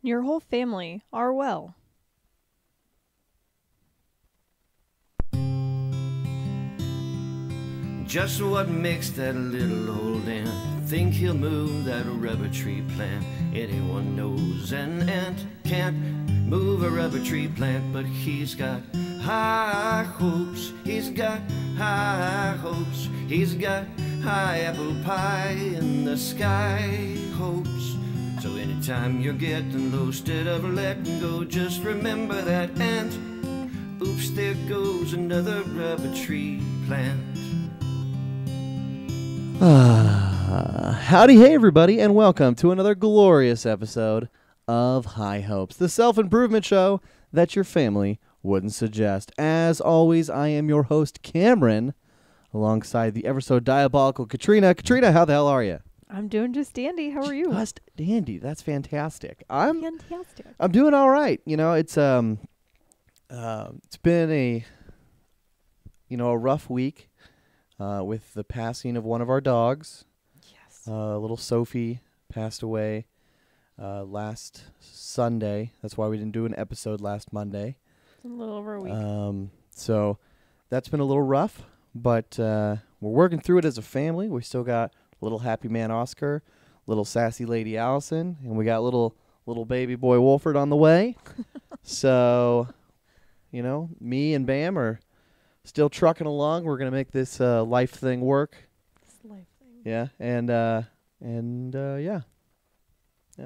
your whole family are well. Just what makes that little old ant think he'll move that rubber tree plant? Anyone knows an ant can't move a rubber tree plant, but he's got high hopes. He's got high hopes. He's got high apple pie in the sky hopes. So anytime you're getting low, instead of letting go, just remember that ant. Oops, there goes another rubber tree plant. Howdy, hey everybody, and welcome to another glorious episode of High Hopes, the self-improvement show that your family wouldn't suggest. As always, I am your host, Cameron, alongside the ever so diabolical Katrina. Katrina, how the hell are you? I'm doing just dandy. How are you? Just dandy. That's fantastic. Fantastic. I'm doing all right. You know, it's been a rough week. With the passing of one of our dogs. Yes. Little Sophie passed away last Sunday. That's why we didn't do an episode last Monday. It's a little over a week. So that's been a little rough, but we're working through it as a family. We still got little happy man Oscar, little sassy lady Allison, and we got little baby boy Wolford on the way. So, me and Bam are still trucking along. We're gonna make this life thing work. This life thing. Yeah, and yeah.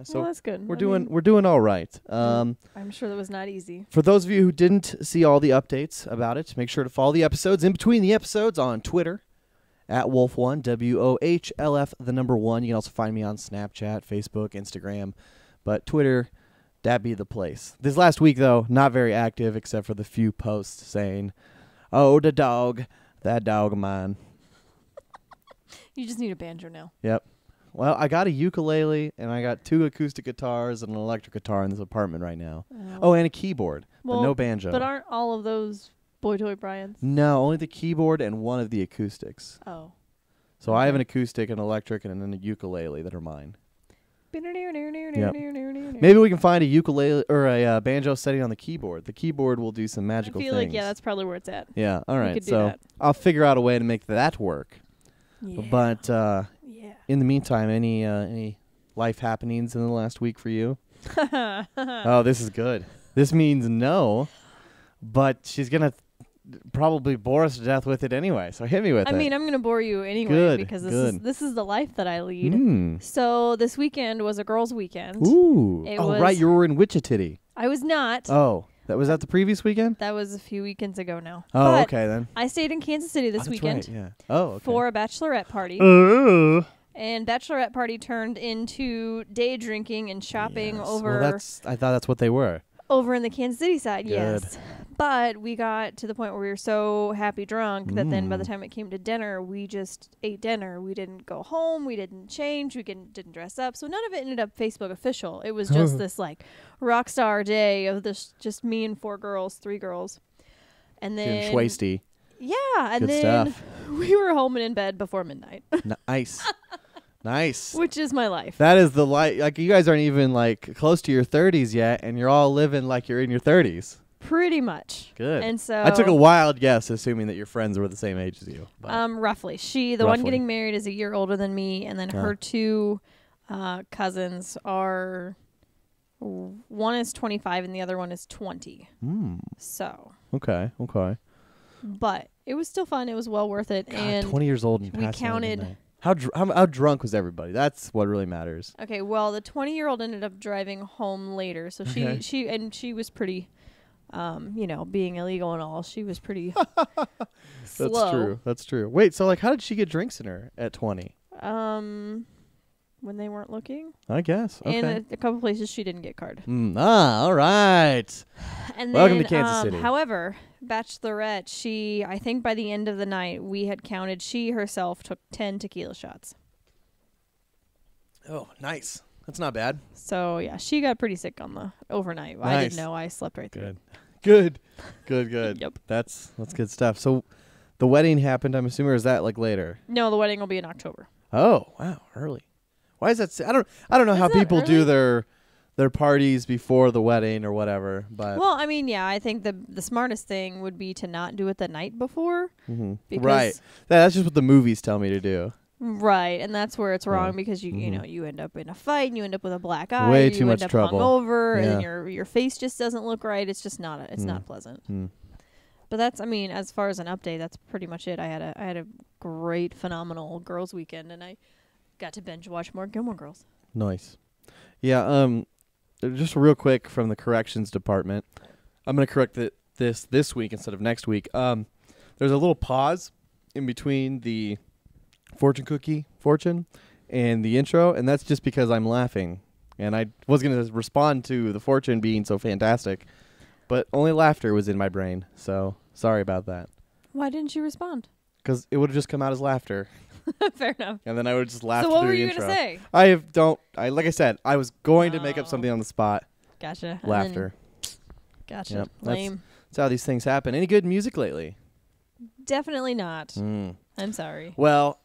So well, that's good. we're doing all right. I'm sure that was not easy. For those of you who didn't see all the updates about it, make sure to follow the episodes in between the episodes on Twitter at Wolf1 WOHLF the number 1. You can also find me on Snapchat, Facebook, Instagram, but Twitter, that be the place. This last week though, not very active except for the few posts saying, "Oh, the dog. That dog of mine." You just need a banjo now. Yep. Well, I got a ukulele, and I got 2 acoustic guitars and an electric guitar in this apartment right now. Oh, and a keyboard, but no banjo. But aren't all of those Boy Toy Brian's? No, only the keyboard and one of the acoustics. Oh. So I have an acoustic, an electric, and then a ukulele that are mine. Yep. Maybe we can find a ukulele or a banjo setting on the keyboard. The keyboard will do some magical things. I feel like, that's probably where it's at. Yeah, all right. We could do So that. I'll figure out a way to make that work. Yeah. But yeah. in the meantime, any life happenings in the last week for you? Oh, this is good. This means no, but she's going to probably bore us to death with it anyway, so hit me with it. I mean, I'm going to bore you anyway Good, because good. this is the life that I lead. So this weekend was a girls' weekend. Ooh. It oh, was- right, you were in Wichita. I was not. Oh, was that the previous weekend? That was a few weekends ago now. Oh, But okay then. I stayed in Kansas City this That's weekend right, yeah. Oh, okay. for a bachelorette party. And bachelorette party turned into day drinking and shopping Yes. over Well, I thought that's what they were. over in the Kansas City side, Good. yes. But we got to the point where we were so happy drunk that then by the time it came to dinner, we just ate dinner. We didn't go home. We didn't change. We didn't dress up. So none of it ended up Facebook official. It was just this like rock star day of this just me and 3 girls. And then Getting schwasty. yeah, and Good then stuff. we were home and in bed before midnight, Nice. Nice. which is my life. That is the life. Like, you guys aren't even like close to your 30s yet, and you're all living like you're in your 30s. Pretty much. Good. And so I took a wild guess, assuming that your friends were the same age as you. But roughly. The one Roughly. getting married is a year older than me, and then her 2 cousins are, one is 25 and the other one is 20. So, Okay. but it was still fun. It was well worth it. God, and 20 years old and we passing out counted- midnight. How drunk was everybody? That's what really matters. okay, well, the 20-year-old ended up driving home later, so Okay. she was pretty, being illegal and all. She was pretty slow. That's true. That's true. Wait, so like, how did she get drinks in her at 20? When they weren't looking. I guess. Okay. And a couple places she didn't get card. All right. And Welcome then, to Kansas City. However, Bachelorette, I think by the end of the night, we had counted, she herself took 10 tequila shots. Oh, nice. That's not bad. So, yeah, she got pretty sick on the overnight. I Nice. didn't know. I slept right through Good. Good. Yep. That's good stuff. So the wedding happened, I'm assuming, or is that like later? No, the wedding will be in October. Oh, wow, early. Why is that? I don't know how Isn't that people do early? their parties before the wedding or whatever. But Well, I mean, yeah, I think the smartest thing would be to not do it the night before. mm-hmm. Right, that's just what the movies tell me to do. Right, and that's where it's wrong Yeah. because you Mhm. know you end up in a fight and you end up with a black eye. Way you too much end up trouble. hungover, and Yeah. then your face just doesn't look right. It's just not it's not pleasant. Mm. But that's, I mean, as far as an update, that's pretty much it. I had a great, phenomenal girls' weekend, and I got to binge watch more Gilmore Girls. Nice. Yeah. Just real quick from the corrections department, I'm gonna correct this week instead of next week. There's a little pause in between the fortune and the intro, and that's just because I'm laughing, and I was gonna respond to the fortune being so fantastic, but only laughter was in my brain, so sorry about that. Why didn't you respond? Because it would have just come out as laughter, Fair enough. and then I would just laugh. So what through were the you intro. gonna say? Like I said, I was going to make up Oh. something on the spot. Gotcha. And then- Laughter. Gotcha. Yep, Lame. That's how these things happen. Any good music lately? Definitely not. I'm sorry. Well,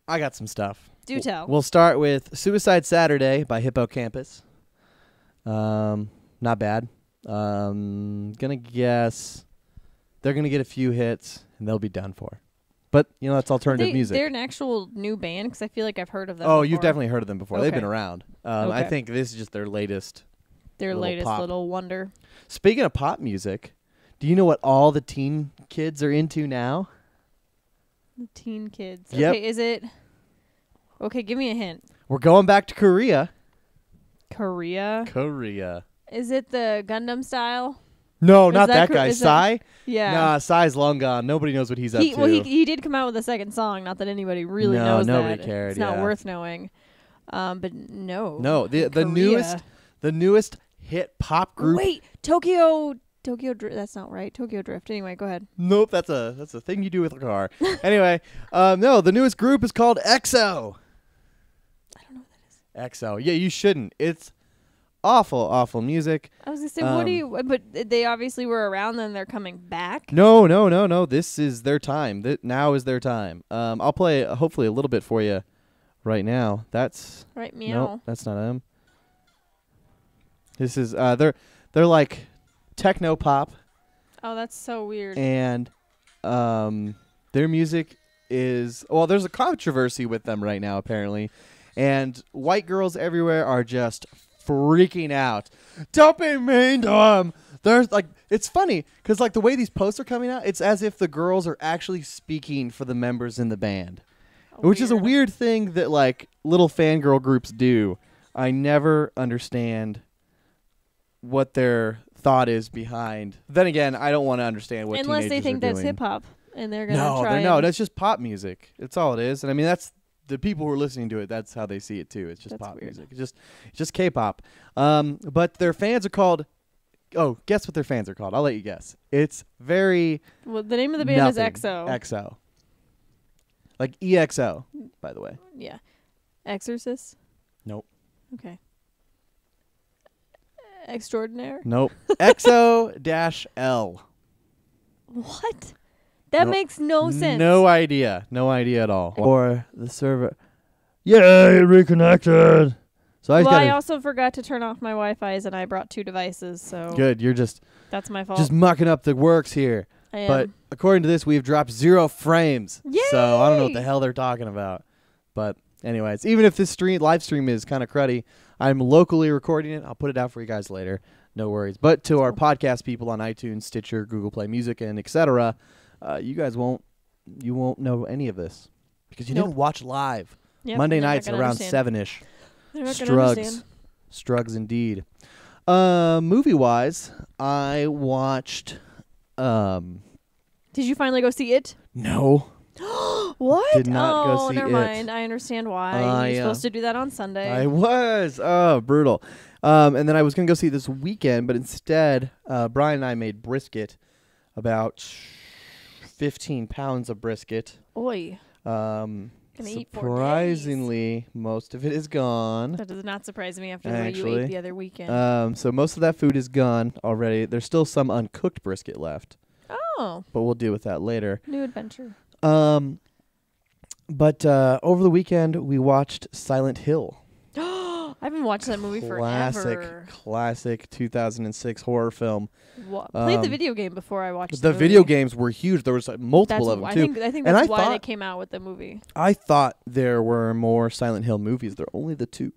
I got some stuff. Do tell. We'll start with Suicide Saturday by Hippocampus. Not bad. Gonna guess they're gonna get a few hits and they'll be done for. But that's alternative music. They're an actual new band because I feel like I've heard of them. Oh, before. you've definitely heard of them before. They've been Okay. around. I Okay. think this is just their latest. Their little latest pop. little wonder. Speaking of pop music, do you know what all the teen kids are into now? The teen kids. Yep. Okay, is it? Okay, give me a hint. We're going back to Korea. Korea. Korea. Is it the Gundam style? No, Is not that that Kor- guy. is that- Psy? Yeah. Nah, Psy's long gone. Nobody knows what he's up to. Well, he did come out with a second song. Not that anybody really No, knows nobody that. cared, It's not yeah. worth knowing. But no. No, the Korea. newest hit pop group. Wait, Tokyo Drift. That's not right. Tokyo Drift. Anyway, go ahead. Nope, that's a thing you do with a car. Anyway, no, the newest group is called EXO. I don't know what that is. EXO. Yeah, you shouldn't. It's awful music. I was gonna say, what do you? But they obviously were around. Then they're coming back. No. This is their time. Now is their time. I'll play hopefully a little bit for you right now. That's Right, meow. Nope, that's not them. This is they're like techno pop, Oh, that's so weird. and their music is there's a controversy with them right now apparently, and white girls everywhere are just freaking out. Don't be mean to them. There's like, it's funny because like the way these posts are coming out, it's as if the girls are actually speaking for the members in the band, which is a weird thing that like little fangirl groups do. I never understand what their thought is behind. Then again, I don't want to understand what Unless they teenagers think are that's doing. hip hop, and they're gonna No, try. no, and- that's just pop music. It's all it is. And I mean, that's the people who are listening to it. That's how they see it too. It's just That's pop weird. music. It's just K-pop. But their fans are called. Oh, guess what their fans are called? I'll let you guess. It's very Well, the name of the band nothing. is EXO. EXO. Like EXO, by the way. Yeah. Exorcist. Nope. Okay. Extraordinaire. Nope. EXO-L. What? That No- makes no sense. No idea. No idea at all. Or the server. Yeah, it reconnected. So I Well, I got also forgot to turn off my Wi-Fi's, and I brought 2 devices, so good. You're just that's my fault. mucking up the works here. I am. But according to this, we've dropped 0 frames. So I don't know what the Yay! hell they're talking about. But anyways, even if this live stream is kind of cruddy, I'm locally recording it. I'll put it out for you guys later. No worries. But to our podcast people on iTunes, Stitcher, Google Play Music, and etc., you guys won't know any of this because you didn't watch live. Yep, Monday they're not nights gonna around understand. 7-ish. They're not gonna understand. Strugs indeed. Movie-wise, I watched. Did you finally go see it? No. What? Did not go see never it. mind. I understand why. You're supposed to do that on Sunday. I was. Oh, brutal. And then I was going to go see it this weekend, but instead, Brian and I made brisket, about 15 pounds of brisket. Oi. Gonna eat 4 days. Surprisingly, most of it is gone. That does not surprise me after the way you Actually, ate the other weekend. So most of that food is gone already. There's still some uncooked brisket left, Oh, but we'll deal with that later. new adventure. But over the weekend, we watched Silent Hill. I haven't watched that movie forever. Classic 2006 horror film. Played the video game before I watched the movie. video games were huge. There was multiple of them I too. think And that's I why thought- they came out with the movie. I thought there were more Silent Hill movies. There are only the 2.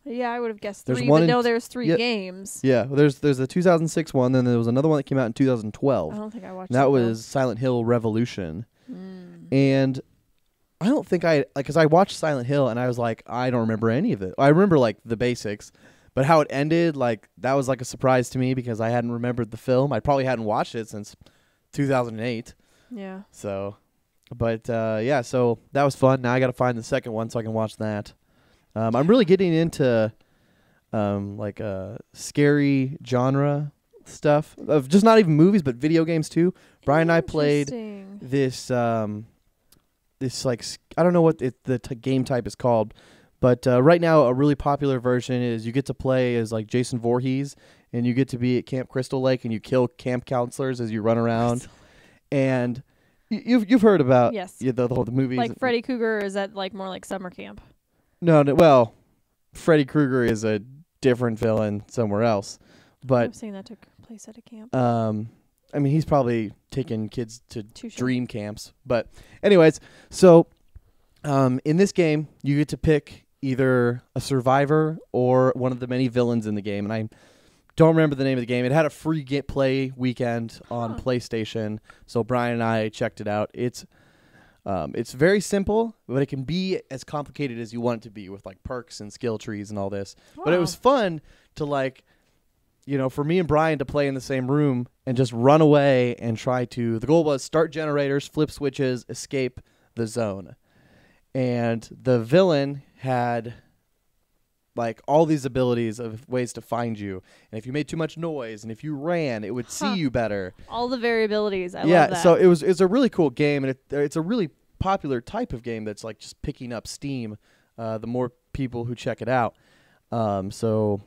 Yeah, I would have guessed There's 3, one but in- no, there's 3 yeah. games. Yeah, there's the 2006 one, then there was another one that came out in I 2012. don't think I watched And that it, was Silent Hill Revolution. Mm. And I don't think because I watched Silent Hill and I was like, I don't remember any of it. I remember like the basics, but how it ended, like that was like a surprise to me because I hadn't remembered the film. I probably hadn't watched it since 2008. Yeah. So, but yeah, so that was fun. Now I got to find the second one so I can watch that. I'm really getting into like scary genre stuff of just not even movies but video games too. Brian and I played Interesting. this like I don't know what the game type is called, but right now a really popular version is you get to play as like Jason Voorhees and you get to be at Camp Crystal Lake and you kill camp counselors as you run around. And you've heard about Yes. the movies Like Freddy Krueger, is that like more like summer camp? No, well, Freddy Krueger is a different villain somewhere else, I'm but saying that took place at a camp. I mean he's probably taking kids to Touche. dream camps. But anyways, so in this game you get to pick either a survivor or one of the many villains in the game, and I don't remember the name of the game. It had a free play weekend on PlayStation, so Brian and I checked it out. It's very simple, but it can be as complicated as you want it to be with like perks and skill trees and all this. But it was fun to like, for me and Brian to play in the same room and just run away and try to. The goal was start generators, flip switches, escape the zone. And the villain had like all these abilities of ways to find you. And if you made too much noise and if you ran, it would see you better. All the variabilities. I love that. So it's a really cool game, and it's a really popular type of game that's like just picking up steam the more people who check it out. So,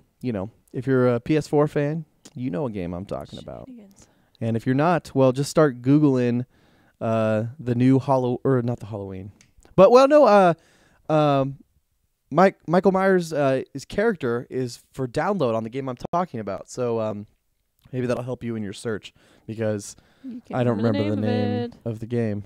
if you're a PS4 fan, you know a game I'm talking about. And if you're not, well, just start Googling the new not the Halloween. But, well, no, Michael Myers' his character is for download on the game I'm talking about. So maybe that'll help you in your search because I don't remember the name of the game.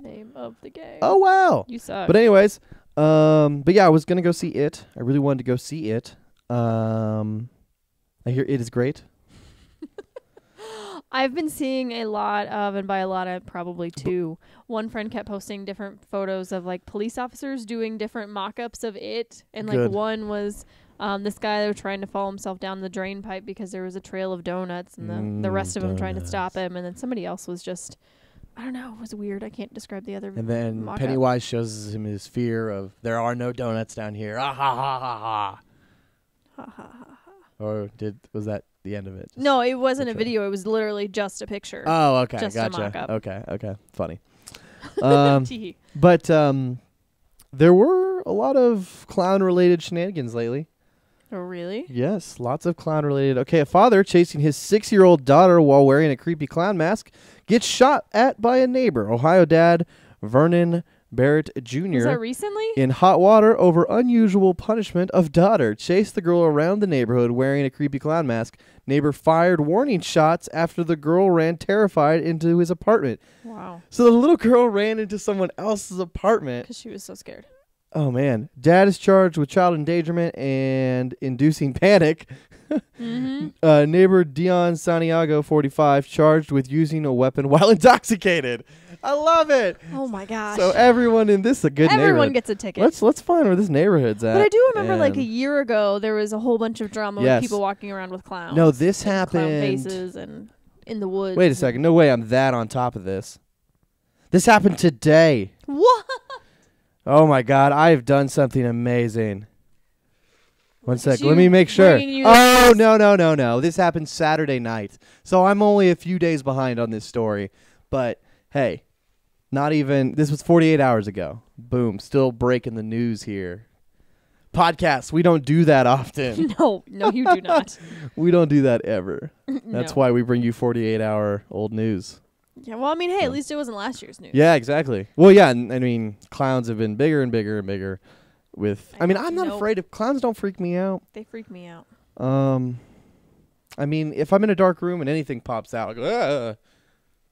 Name of the game. Oh, wow. You suck. But anyways, but yeah, I was going to go see it. I really wanted to go see it. I hear it is great. I've been seeing a lot of, and by a lot of probably 2, one friend kept posting different photos of like police officers doing different mock-ups of it. And like Good. one was this guy that was trying to fall himself down the drain pipe because there was a trail of donuts and the rest of them trying to stop him. And then somebody else was just, I don't know, it was weird. I can't describe the other And then mock-up. Pennywise shows him his fear of there are no donuts down here. Ah, ha, ha, ha, ha. Ha, ha, ha. Or was that the end of it? Just No, it wasn't a picture. video. It was literally just a picture. Oh, okay. Just a Gotcha. mock-up. Okay. Funny. Tee. But there were a lot of clown-related shenanigans lately. Oh, really? Yes, lots of clown-related. Okay, a father chasing his 6-year-old daughter while wearing a creepy clown mask gets shot at by a neighbor. Ohio dad Vernon Barrett Jr. Was that recently? in hot water over unusual punishment of daughter chased the girl around the neighborhood wearing a creepy clown mask. Neighbor fired warning shots after the girl ran terrified into his apartment. Wow. So the little girl ran into someone else's apartment. Because she was so scared. Oh, man. Dad is charged with child endangerment and inducing panic. Mm-hmm. Neighbor Dion Santiago, 45, charged with using a weapon while intoxicated. I love it. Oh, my gosh. So everyone in this is a good Everyone neighborhood. gets a ticket. Let's find where this neighborhood's at. But I do remember like a and- year ago, there was a whole bunch of drama Yes. with people walking around with clowns. No, this and happened. Clown faces and in the woods. Wait a second. No way I'm that on top of this. This happened today. What? Oh, my God. I've done something amazing. One sec. you Let me make sure. bringing you Oh, this? no. This happened Saturday night. So I'm only a few days behind on this story. But, hey, not even. This was 48 hours ago. Boom. Still breaking the news here. Podcasts. We don't do that often. No, you do not. We don't do that ever. That's No. why we bring you 48-hour old news. Yeah, well, I mean, hey, at least it wasn't last year's news. Yeah, exactly. Well, yeah, I mean, clowns have been bigger and bigger and bigger I mean, I'm not Nope. afraid of clowns. Don't freak me out. They freak me out. I mean, if I'm in a dark room and anything pops out, I go, "Ah,"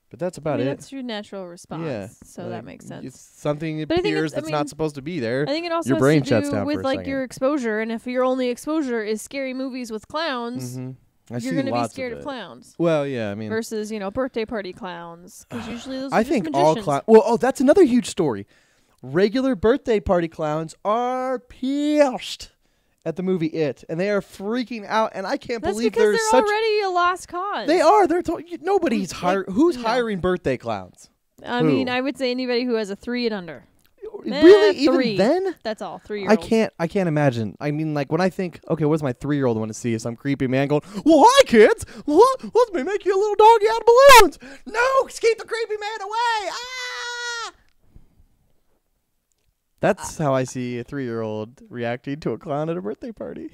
but that's about it. That's your natural response. Yeah, So like, that makes sense. It's something But I think appears it's- I that's mean, not supposed to be there. I think it also your has brain to shuts do down with for a like second. your exposure, and if your only exposure is scary movies with clowns, I see you're gonna be lots scared of of it. clowns. Well, yeah, I mean, Versus, birthday party clowns, because usually those are I just think magicians. all clowns. Well, that's another huge story. Regular birthday party clowns are pissed at the movie It, and they are freaking out. And I can't That's believe because there's they're such. already a lost cause. They are. They're. Nobody's Like, Who's no. hiring birthday clowns? I Who? mean, I would say anybody who has a 3 and under. Really? Even 3. then? That's all. 3-year-olds. I can't imagine. I mean, like when I think, okay, what's my 3-year-old want to see? Some creepy man going, "Well, hi kids. Let me make you a little doggy out of balloons." No, keep the creepy man away. Ah! That's how I see a 3-year-old reacting to a clown at a birthday party.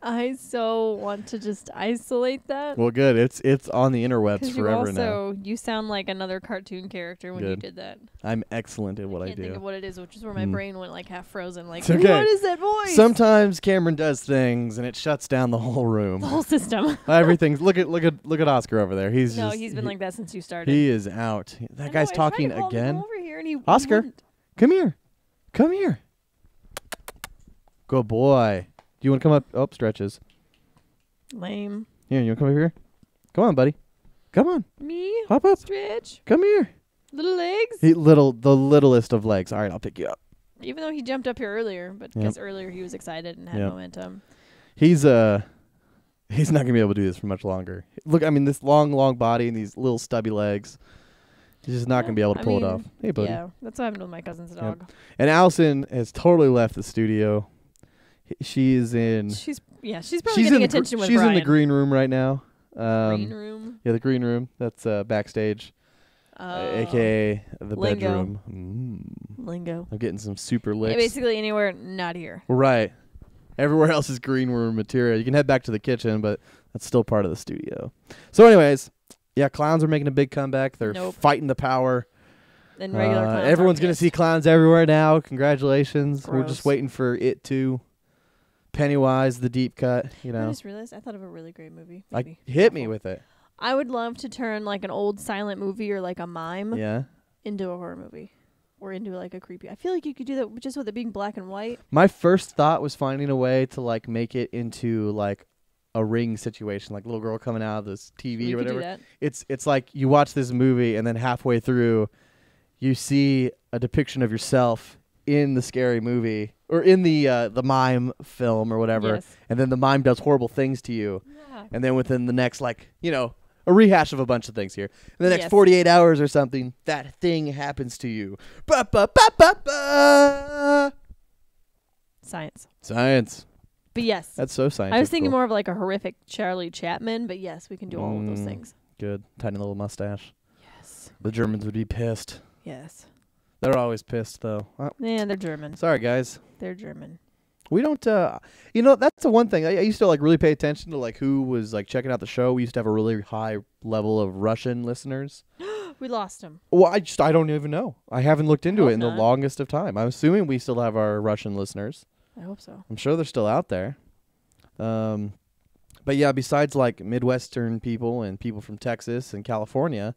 I so want to just isolate that. Well, good. It's on the interwebs Because you forever now. also, you sound like another cartoon character when you Good. did that. I'm excellent at what I can't think of do. what it is, which is where my brain went like half frozen. Like, It's okay. what is that voice? Sometimes Cameron does things and it shuts down the whole the room. whole system. Everything's look at Oscar over there. He's No, just, he's been like that since you started. He is out. I That know, guy's I tried talking to call him to come again. over here and he Oscar, wouldn't. come here. Come here. Good boy. Do you want to come up? Oh, stretches. Lame. Here, you want to come over here? Come on, buddy. Come on. Me? Hop up. Stretch? Come here. Little legs? The littlest of legs. All right, I'll pick you up. Even though he jumped up here earlier, but Yep. guess earlier he was excited and had Yep. momentum. He's not gonna be able to do this for much longer. Look, I mean, this long body and these little stubby legs. He's just not gonna be able to I pull it mean, off. Hey, buddy. Yeah, that's what happened with my cousin's dog. And Allison has totally left the studio. She is in. She's probably getting attention with She's Brian. in the green room right now. Green room. Yeah, the green room. That's backstage, aka the Lingo. bedroom. Lingo. I'm getting some super Yeah, licks. basically anywhere not here. Right. Everywhere else is green room material. You can head back to the kitchen, but that's still part of the studio. So, anyways, yeah, clowns are making a big comeback. They're Nope. fighting the power. And regular clowns Everyone's going to see clowns everywhere now. Congratulations. We're Gross. just waiting for It to Pennywise, the deep cut. You I know, just realized I thought of a really great movie. like Maybe. hit me with it. I would love to turn like an old silent movie or like a mime Yeah. into a horror movie. Or into like a creepy. I feel like you could do that just with it being black and white. My first thought was finding a way to like make it into like a Ring situation, like little girl coming out of this TV We or could do whatever. that. It's like you watch this movie and then halfway through you see a depiction of yourself in the scary movie or in the mime film or whatever, Yes. and then the mime does horrible things to you, Yeah. and then within the next a rehash of a bunch of things here. In the next Yes. 48 hours or something, that thing happens to you. Ba, ba, ba, ba, ba. Science. Science. But yes. That's so scientific. I was thinking more of like a horrific Charlie Chaplin, but yes, we can do all of those things. Good. Tiny little mustache. Yes. The Germans would be pissed. Yes. They're always pissed, though. Yeah, they're German. Sorry, guys. They're German. We don't, that's the one thing. I used to like really pay attention to like who was like checking out the show. We used to have a really high level of Russian listeners. We lost him. Well, I don't even know. I haven't looked into Hope it in the not. longest of time. I'm assuming we still have our Russian listeners. I hope so. I'm sure they're still out there. But yeah, besides like Midwestern people and people from Texas and California,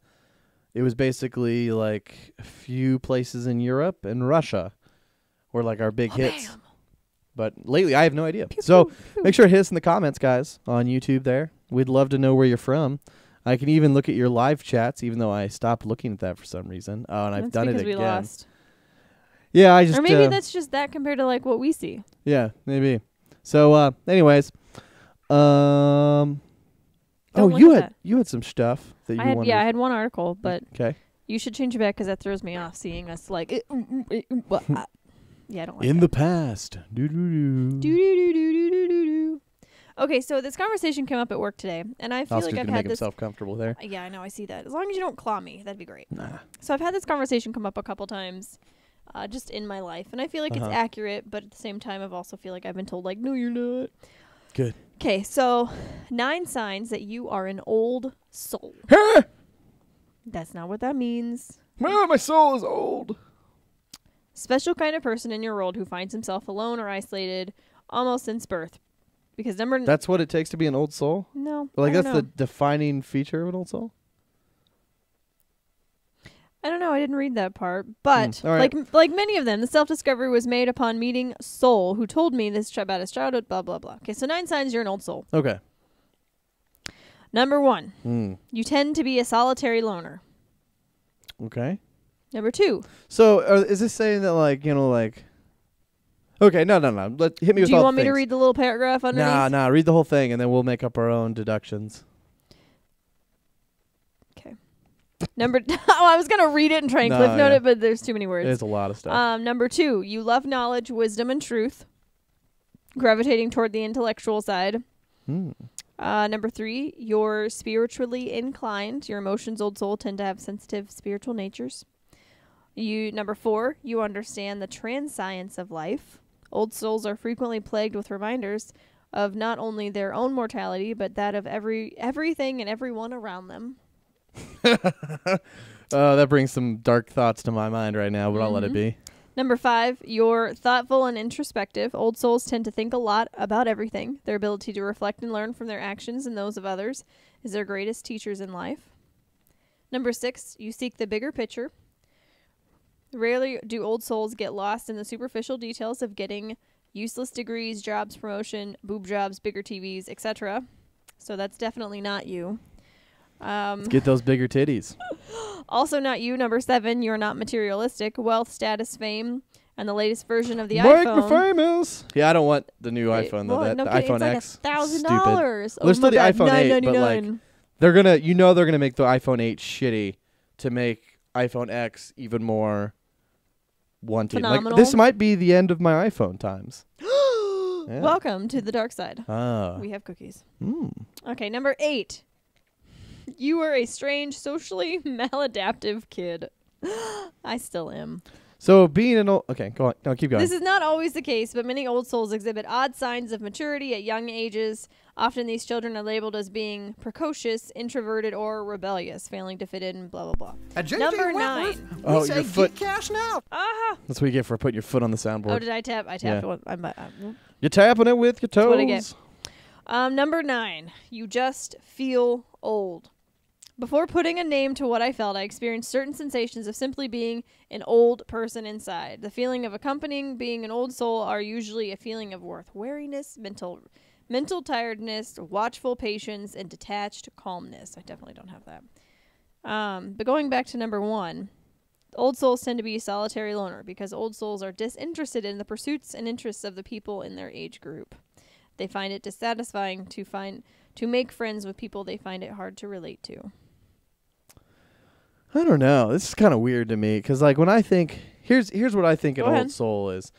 it was basically like a few places in Europe and Russia were like our big hits. Bam. But lately, I have no idea. Pew, So pew, pew. make sure to hit us in the comments, guys, on YouTube there. We'd love to know where you're from. I can even look at your live chats, even though I stopped looking at that for some reason. Oh, and I've That's done it because again. we lost. Yeah, I just... Or maybe that's just that compared to like what we see. Yeah, maybe. So, anyways, Don't look you at that. had some stuff that you I had wanted. I had one article, but Okay. you should change it back because that throws me off. Seeing us like, yeah, I don't like In that. the past. Do-do-do-do-do-do-do. Okay, so this conversation came up at work today, and I feel Oscar's like I've gonna make had this. himself comfortable there. Yeah, I know. I see that. As long as you don't claw me, that'd be great. Nah. So I've had this conversation come up a couple times, just in my life, and I feel like Uh-huh. it's accurate, but at the same time, I've also feel like I've been told like, no, you're not. Good. Okay, so 9 signs that you are an old soul. That's not what that means. My soul is old. Special kind of person in your world who finds himself alone or isolated almost since birth. Because That's what it takes to be an old soul? No. Like, I don't that's know. the defining feature of an old soul? I don't know. I didn't read that part. But All right. like many of them, the self-discovery was made upon meeting soul who told me this about his childhood, blah, blah, blah. Okay, so 9 signs you're an old soul. Okay. Number 1, you tend to be a solitary loner. Okay. Number 2, So, is this saying that, like, you know, like... Okay, no. Hit me with all the do you want me to things. read the little paragraph underneath? Nah, read the whole thing, and then we'll make up our own deductions. Okay. I was going to read it and try and cliff note yeah. it, but there's too many words. There's a lot of stuff. Number 2, you love knowledge, wisdom, and truth, gravitating toward the intellectual side. Number 3, you're spiritually inclined. Your emotions, old soul, tend to have sensitive spiritual natures. Number 4, you understand the transscience of life. Old souls are frequently plagued with reminders of not only their own mortality, but that of everything and everyone around them. That brings some dark thoughts to my mind right now, but I'll let it be. Number 5, you're thoughtful and introspective. Old souls tend to think a lot about everything. Their ability to reflect and learn from their actions and those of others is their greatest teachers in life. Number 6, you seek the bigger picture. Rarely do old souls get lost in the superficial details of getting useless degrees, jobs, promotion, boob jobs, bigger TVs, etc. So that's definitely not you. Let's get those bigger titties. Also not you. Number 7, you're not materialistic. Wealth, status, fame, and the latest version of the Make iPhone. me famous. Yeah, I don't want the new iPhone though. Well, The no kidding, iPhone it's X. like $1,000. Stupid. Oh, There's still my the bad, iPhone 8, but like $9.99. they're gonna make the iPhone 8 shitty to make iPhone X even more wanting. Phenomenal. Like, this might be the end of my iPhone times. Yeah. Welcome to the dark side. Ah. We have cookies. Okay, number 8. You are a strange, socially maladaptive kid. I still am. So being an old... Okay, go on. No, keep going. This is not always the case, but many old souls exhibit odd signs of maturity at young ages. Often these children are labeled as being precocious, introverted, or rebellious, failing to fit in, blah, blah, blah. At JJ Number Wentworth, 9. we Oh, say your foot. get cash now. Aha! That's what you get for putting your foot on the soundboard. Oh, did I tap? I tapped one. You're tapping it with your toes. what I get. Number 9. You just feel old. Before putting a name to what I felt, I experienced certain sensations of simply being an old person inside. The feeling of accompanying being an old soul are usually a feeling of weariness, mental tiredness, watchful patience, and detached calmness. I definitely don't have that. But going back to number 1, old souls tend to be a solitary loner because old souls are disinterested in the pursuits and interests of the people in their age group. They find it dissatisfying to make friends with people they find it hard to relate to. I don't know. This is kind of weird to me because, like, when I think... Here's what I think Go an ahead. old soul is.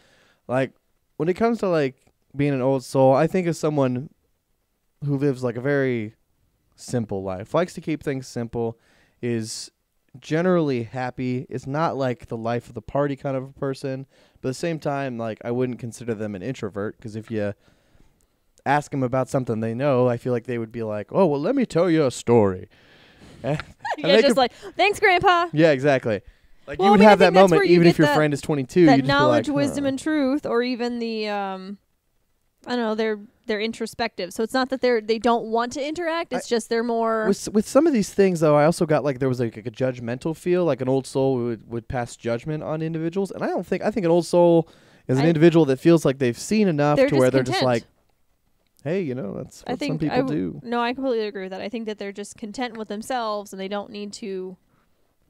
Like, when it comes to, like, being an old soul, I think of someone who lives, like, a very simple life. Likes to keep things simple, is generally happy, is not, like, the life of the party kind of a person. But at the same time, like, I wouldn't consider them an introvert because if you ask them about something they know, I feel like they would be like, oh, well, let me tell you a story. Yeah, just like, thanks, Grandpa. Yeah, exactly. Like, Well, you would I mean, I have that think that's moment where you even get if your that- friend is 22. That You'd just knowledge, be like, wisdom, huh. and truth, or even the, I don't know, they're introspective. So it's not that they don't want to interact. It's just they're more. With some of these things, though, I also got, like, there was, like, a judgmental feel. Like, an old soul would pass judgment on individuals. And I think an old soul is an individual that feels like they've seen enough They're to where just they're just content. like, hey, you know, that's what I think some people do. No, I completely agree with that. I think that they're just content with themselves and they don't need to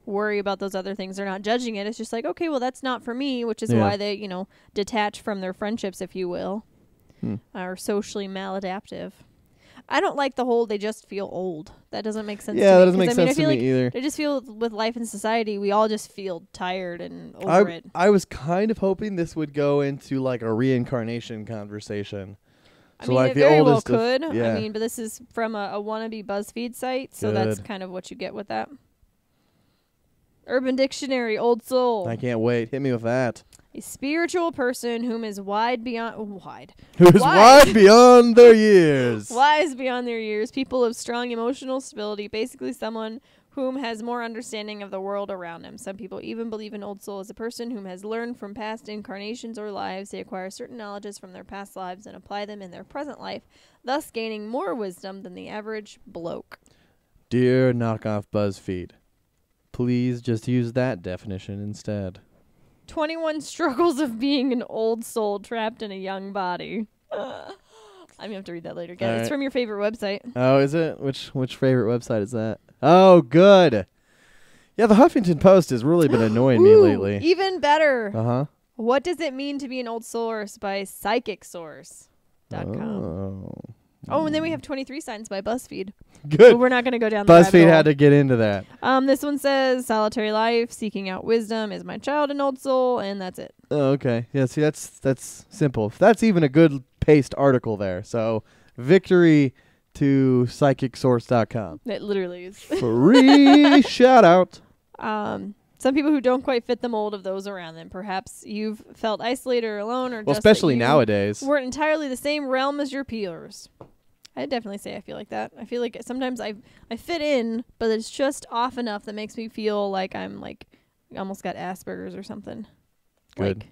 worry about those other things. They're not judging it. It's just like, okay, well, that's not for me, which is Yeah. why they, detach from their friendships, if you will, are socially maladaptive. I don't like the whole they just feel old. That doesn't make sense to me. Yeah, that doesn't make 'cause, I sense feel to like me either. I just feel with life in society, we all just feel tired and over it. I was kind of hoping this would go into, like, a reincarnation conversation. I So, mean, like, it the very well oldest of- could. yeah. I mean, but this is from a wannabe BuzzFeed site, so that's Good. kind of what you get with that. Urban Dictionary, old soul. I can't wait. Hit me with that. A spiritual person whom is wide beyond Who is wide beyond their years. wise beyond their years, people of strong emotional stability, basically someone whom has more understanding of the world around him. Some people even believe an old soul is a person whom has learned from past incarnations or lives. They acquire certain knowledges from their past lives and apply them in their present life, thus gaining more wisdom than the average bloke. Dear knockoff BuzzFeed, please just use that definition instead. 21 struggles of being an old soul trapped in a young body. I'm gonna have to read that later, guys. All It's right. from your favorite website. Oh, is it? Which favorite website is that? Oh, good. Yeah, the Huffington Post has really been annoying me Ooh, lately. Even better. Uh-huh. What does it mean to be an old source by psychicsource.com. Oh, and then we have 23 signs by BuzzFeed. But Good. we're not going to go down the BuzzFeed rabbit had to get into that. hole. This one says, solitary life, seeking out wisdom, is my child an old soul, and that's it. Oh, okay. Yeah, see, that's simple. That's even a good paced article there. So, victory to psychicsource.com. It literally is. Free shout out. Some people who don't quite fit the mold of those around them. Perhaps you've felt isolated or alone, or Well, just that especially you nowadays. weren't entirely the same realm as your peers. I'd definitely say I feel like that. I feel like sometimes I fit in, but it's just off enough that makes me feel like I'm like almost got Asperger's or something. Good. Like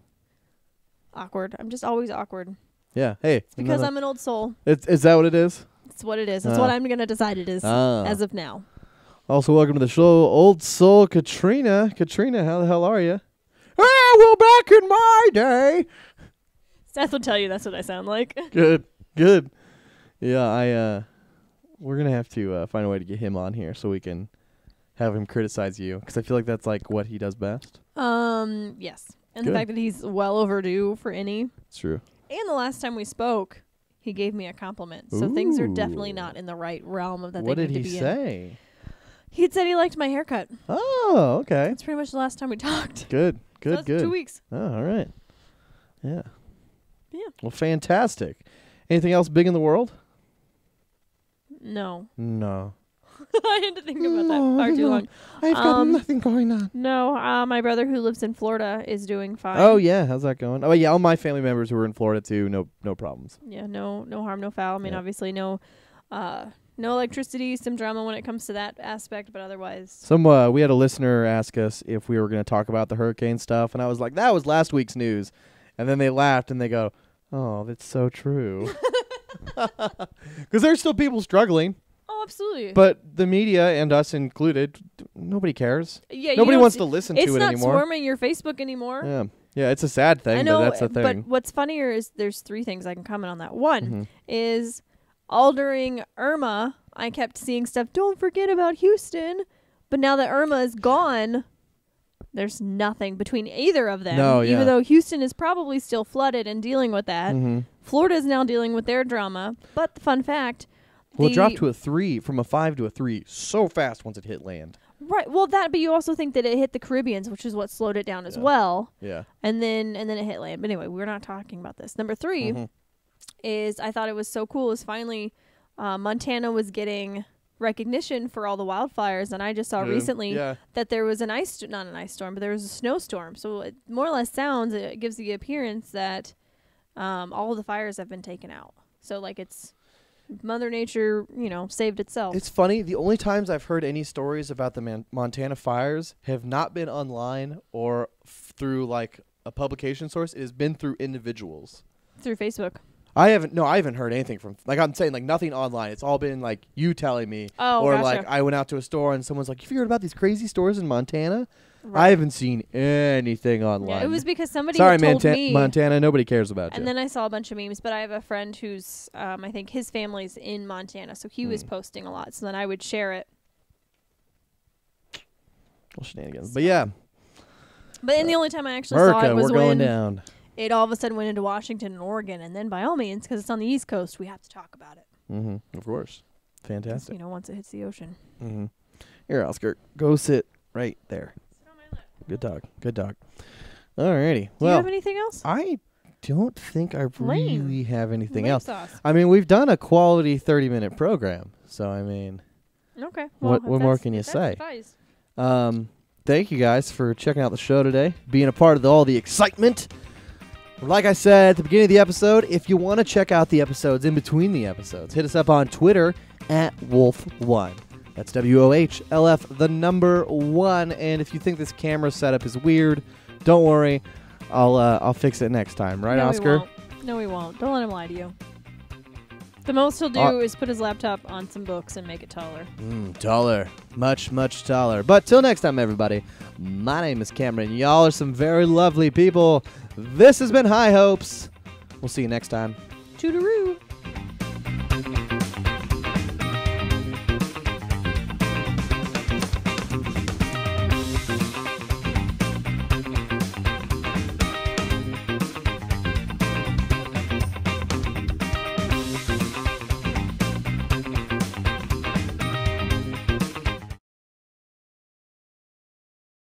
awkward. I'm just always awkward. Yeah. Hey. It's because I'm an old soul. Is that what it is? It's what it is. It's what I'm gonna decide it is as of now. Also, welcome to the show, Old Soul Katrina. Katrina, how the hell are you? Ah, well, back in my day. Seth will tell you that's what I sound like. Good. Yeah, we're gonna have to find a way to get him on here so we can have him criticize you, because I feel like that's like what he does best. Yes. And Good. the fact that he's well overdue for any. It's true. And the last time we spoke, he gave me a compliment. So things are definitely Ooh. not in the right realm of that What they did need he to be in. say? He'd said he liked my haircut. Oh, okay. That's pretty much the last time we talked. Good. So that's Good. 2 weeks. Oh, all right. Yeah. Yeah. Well, fantastic. Anything else big in the world? No. No. I had to think about that far too long. I've got nothing going on. No, my brother who lives in Florida is doing fine. Oh yeah, how's that going? Oh yeah, all my family members who are in Florida too. No problems. Yeah, no harm, no foul. I mean, Yeah. obviously no electricity, some drama when it comes to that aspect, but otherwise. We had a listener ask us if we were going to talk about the hurricane stuff, and I was like, that was last week's news. And then they laughed and they go, "Oh, that's so true." Because there's still people struggling, Oh, absolutely. but the media and us included, nobody cares. yeah, Nobody you don't wants see- to listen it's to it not anymore. swarming your Facebook anymore. Yeah, it's a sad thing, I know, but that's the thing. but what's funnier is there's 3 things I can comment on that. One Mhm. is all during Irma, I kept seeing stuff, don't forget about Houston. But now that Irma is gone, there's nothing between either of them. No, yeah. Even though Houston is probably still flooded and dealing with that. Mhm. Florida is now dealing with their drama. But the fun fact, Well, it dropped to a 3, from a 5 to a 3, so fast once it hit land. right? Well, but you also think that it hit the Caribbeans, which is what slowed it down as well. Yeah. And then it hit land. But anyway, we're not talking about this. Number 3 Mhm. is I thought it was so cool is finally Montana was getting recognition for all the wildfires, and I just saw recently Yeah. that there was not an ice storm, but there was a snowstorm. So it more or less sounds, it gives the appearance that all of the fires have been taken out. So like it's Mother Nature, saved itself. It's funny. The only times I've heard any stories about the Montana fires have not been online or through like a publication source. It has been through individuals. Through Facebook. I haven't heard anything from, like I'm saying, like nothing online. It's all been like you telling me. Oh, or gotcha. like I went out to a store and someone's like, "You heard about these crazy stores in Montana?" Right. I haven't seen anything online. Yeah, it was because somebody Sorry, had told me. Montana. Nobody cares about you. And then I saw a bunch of memes, but I have a friend who's, I think his family's in Montana, so he was posting a lot. So then I would share it. Well, shenanigans. But yeah, But then the only time I actually saw it America, was we're going when down. it all of a sudden went into Washington and Oregon. And then by all means, because it's on the East Coast, we have to talk about it. Mm-hmm. Of course. 'Cause, Fantastic. once it hits the ocean. Mm-hmm. Here, Oscar, go sit right there. Sit on my lap. Good dog. Good dog. Alrighty. Do you Well, have anything else? I don't think I Lame. really have anything Lame else. sauce. I mean, we've done a quality 30-minute program, so I mean, Okay. What if more that's- can you if that say? suffices. thank you guys for checking out the show today, being a part of all the excitement. Like I said at the beginning of the episode, if you want to check out the episodes in between the episodes, hit us up on Twitter at Wolf1. That's WOHLF, the number 1. And if you think this camera setup is weird, don't worry. I'll fix it next time. Right, No, Oscar? We won't. No, we won't. Don't let him lie to you. The most he'll do is put his laptop on some books and make it taller. Taller. Much, much taller. But till next time, everybody, my name is Cameron. Y'all are some very lovely people. This has been High Hopes. We'll see you next time. Toodaloo.